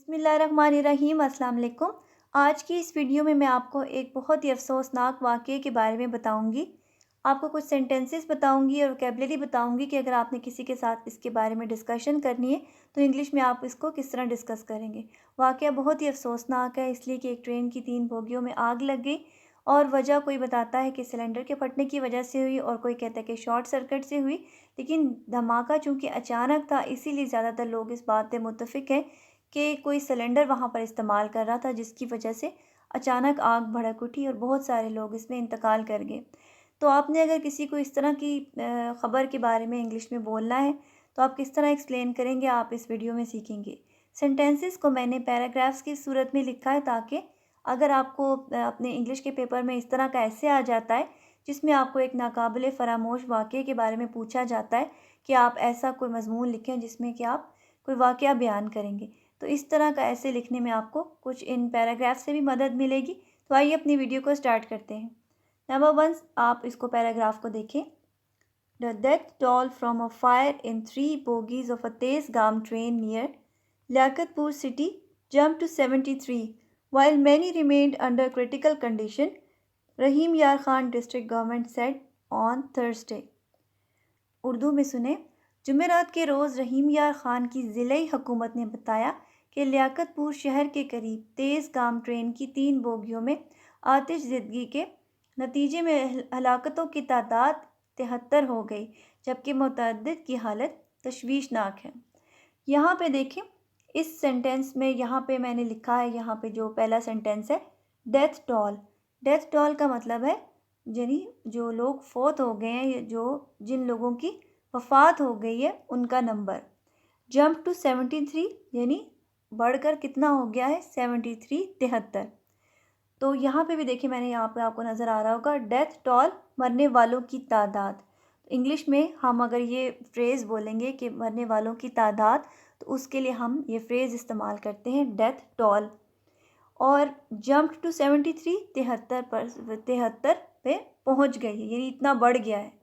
बिस्मिल्लाहिर्रहमानिर्रहीम। अस्सलाम वालेकुम। आज की इस वीडियो में मैं आपको एक बहुत ही अफसोसनाक वाक़ये के बारे में बताऊंगी। आपको कुछ सेंटेंसेस बताऊंगी और वोकैबुलरी बताऊंगी कि अगर आपने किसी के साथ इसके बारे में डिस्कशन करनी है तो इंग्लिश में आप इसको किस तरह डिस्कस करेंगे। वाक़या बहुत ही अफसोसनाक है, इसलिए कि एक ट्रेन की 3 बोगियों में आग लग गई और वजह कोई बताता है कि सिलेंडर के फटने की वजह से हुई और कोई कहता है कि शॉर्ट सर्किट से हुई। लेकिन धमाका चूँकि अचानक था, इसीलिए ज़्यादातर लोग इस बात पे मुत्तफ़िक़ हैं कि कोई सिलेंडर वहाँ पर इस्तेमाल कर रहा था, जिसकी वजह से अचानक आग भड़क उठी और बहुत सारे लोग इसमें इंतकाल कर गए। तो आपने अगर किसी को इस तरह की ख़बर के बारे में इंग्लिश में बोलना है तो आप किस तरह एक्सप्लेन करेंगे, आप इस वीडियो में सीखेंगे। सेंटेंसेस को मैंने पैराग्राफ्स की सूरत में लिखा है ताकि अगर आपको अपने इंग्लिश के पेपर में इस तरह का ऐसे आ जाता है जिसमें आपको एक नाकाबिले फ़रामोश वाक़ये के बारे में पूछा जाता है कि आप ऐसा कोई मज़मून लिखें जिसमें कि आप कोई वाक़या बयान करेंगे, तो इस तरह का ऐसे लिखने में आपको कुछ इन पैराग्राफ से भी मदद मिलेगी। तो आइए अपनी वीडियो को स्टार्ट करते हैं। नंबर 1, आप इसको पैराग्राफ को देखें। The death toll from a fire in 3 bogies of a Tezgam train near Liaquatpur city jumped to 73 while many remained under critical condition, Rahim Yar Khan district government said on Thursday. Urdu में सुने। जुमेरात के रोज़ रहीम यार ख़ान की ज़िले हुकूमत ने बताया कि लियाकतपुर शहर के करीब तेज़ गाम ट्रेन की 3 बोगियों में आतिशज़दगी के नतीजे में हलाकतों की तादाद 73 हो गई, जबकि मुतअद्दिद की हालत तशवीशनाक है। यहाँ पे देखें, इस सेंटेंस में यहाँ पे मैंने लिखा है, यहाँ पे जो पहला सेंटेंस है डेथ टोल। डेथ टोल का मतलब है यानी जो लोग फौत हो गए हैं, जो जिन लोगों की वफ़ात हो गई है उनका नंबर। जंप टू 73 यानी बढ़कर कितना हो गया है 73, 73। तो यहाँ पे भी देखिए, मैंने यहाँ पे आपको नज़र आ रहा होगा डेथ टोल, मरने वालों की तादाद। इंग्लिश में हम अगर ये फ्रेज़ बोलेंगे कि मरने वालों की तादाद, तो उसके लिए हम ये फ्रेज़ इस्तेमाल करते हैं डेथ टोल। और जंप टू 73, 73 पे पहुंच गई है, यानी इतना बढ़ गया है।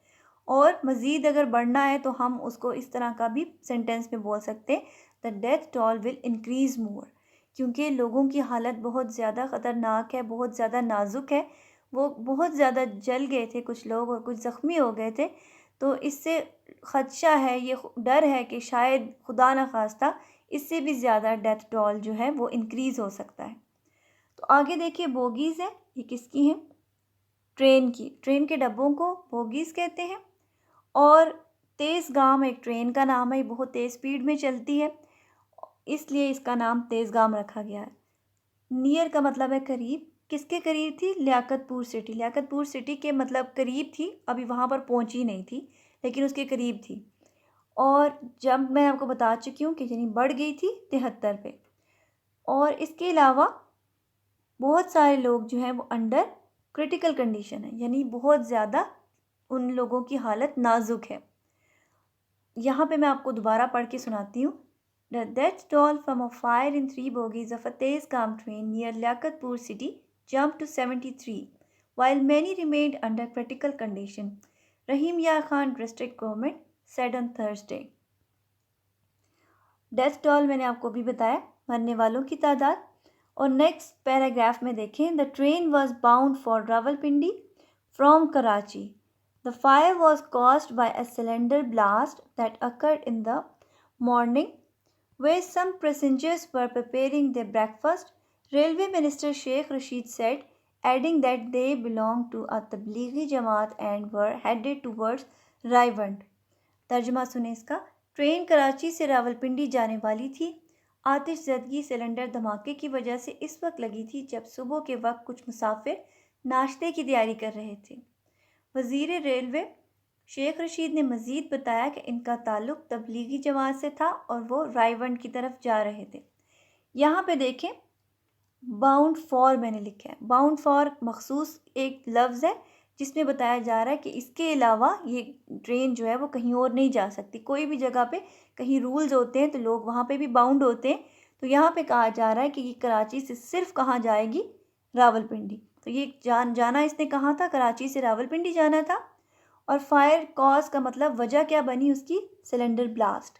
और मज़ीद अगर बढ़ना है तो हम उसको इस तरह का भी सेंटेंस में बोल सकते हैं, the death toll will increase more, क्योंकि लोगों की हालत बहुत ज़्यादा ख़तरनाक है, बहुत ज़्यादा नाजुक है। वो बहुत ज़्यादा जल गए थे कुछ लोग और कुछ ज़ख्मी हो गए थे। तो इससे ख़दशा है, ये डर है कि शायद खुदा न खास्ता इससे भी ज़्यादा डेथ टोल जो है वो इंक्रीज़ हो सकता है। तो आगे देखिए, बोगीज़ है, ये किसकी हैं? ट्रेन की। ट्रेन के डब्बों को बोगीज़ कहते हैं। और तेज़गाम एक ट्रेन का नाम है, बहुत तेज़ स्पीड में चलती है, इसलिए इसका नाम तेज़गाम रखा गया है। नियर का मतलब है करीब। किसके करीब थी? लियाकतपुर सिटी। लियाकतपुर सिटी के मतलब करीब थी, अभी वहाँ पर पहुँची नहीं थी, लेकिन उसके करीब थी। और जब मैं आपको बता चुकी हूँ कि यानी बढ़ गई थी 73 पे। और इसके अलावा बहुत सारे लोग जो हैं वो अंडर क्रिटिकल कंडीशन है, यानी बहुत ज़्यादा उन लोगों की हालत नाजुक है। यहाँ पे मैं आपको दोबारा पढ़ के सुनाती हूँ। The death toll from a fire in 3 bogies of a Tezgam train near Liaquatpur city jumped to 73 while many remained under critical condition, Rahim Yar Khan district government said on Thursday. Death toll मैंने आपको भी बताया, मरने वालों की तादाद। और next paragraph में देखें, the train was bound for Rawalpindi from Karachi. The fire was caused by a cylinder blast that occurred in the morning where some passengers were preparing their breakfast, Railway Minister Sheikh Rashid said, adding that they belonged to a Tablighi Jamaat and were headed towards Raiwand. तर्जुमा सुने इसका। Train Karachi से रावलपिंडी जाने वाली थी। आतिशज़दगी cylinder धमाके की वजह से इस वक्त लगी थी जब सुबह के वक्त कुछ मुसाफिर नाश्ते की तैयारी कर रहे थे। वज़ीर रेलवे शेख रशीद ने मज़ीद बताया कि इनका ताल्लुक़ तबलीगी जमात से था और वो रायवंड की तरफ जा रहे थे। यहाँ पे देखें, बाउंड फॉर मैंने लिखा है। बाउंड फॉर मखसूस एक लफ्ज़ है जिसमें बताया जा रहा है कि इसके अलावा ये ट्रेन जो है वो कहीं और नहीं जा सकती। कोई भी जगह पे कहीं रूल्स होते हैं तो लोग वहाँ पे भी बाउंड होते हैं। तो यहाँ पे कहा जा रहा है कि ये कराची से सिर्फ कहाँ जाएगी? रावलपिंडी। तो ये जाना इसने कहाँ था? कराची से रावलपिंडी जाना था। और फायर कॉज का मतलब वजह क्या बनी उसकी? Cylinder blast.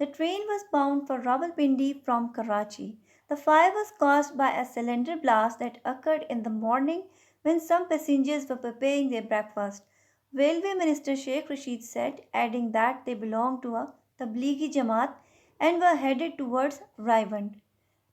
The train was bound for Rawalpindi from Karachi. The fire was caused by a cylinder blast that occurred in the morning when some passengers were preparing their breakfast. Railway Minister Sheikh Rashid said, adding that they belonged to a Tablighi Jamaat and were headed towards Raiwand.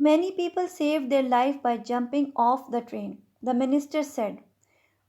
Many people saved their life by jumping off the train, the minister said.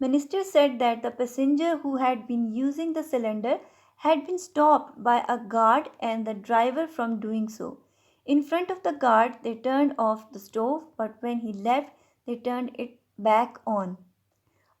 Minister said that the passenger who had been using the cylinder had been stopped by a guard and the driver from doing so. In front of the guard, they turned off the stove, but when he left, they turned it back on.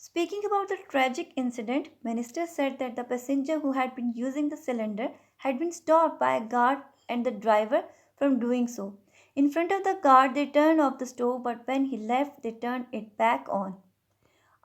Speaking about the tragic incident, Minister said that the passenger who had been using the cylinder had been stopped by a guard and the driver from doing so. In front of the guard, they turned off the stove, but when he left, they turned it back on.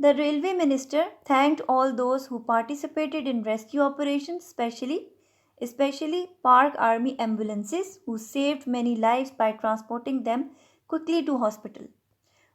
The railway minister thanked all those who participated in rescue operations, especially Park Army ambulances, who saved many lives by transporting them quickly to hospital.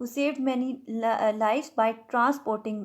who saved many lives by transporting۔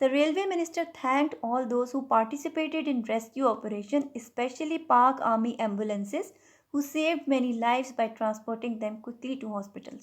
The railway minister thanked all those who participated in rescue operation, especially Pak Army ambulances, who saved many lives by transporting them quickly to hospitals.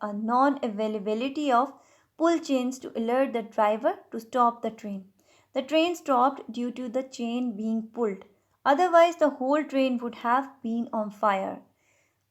a non-availability of pull chains to alert the driver to stop the train. The train stopped due to the chain being pulled. Otherwise, the whole train would have been on fire.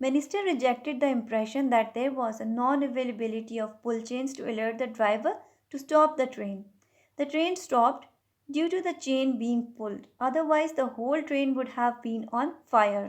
Minister rejected the impression that there was a non-availability of pull chains to alert the driver to stop the train. The train stopped due to the chain being pulled. Otherwise, the whole train would have been on fire.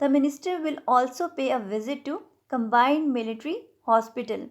The minister will also pay a visit to Combined Military Hospital،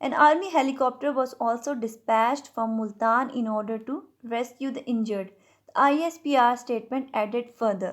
An army helicopter was also dispatched from Multan in order to rescue the injured. The ISPR statement added further.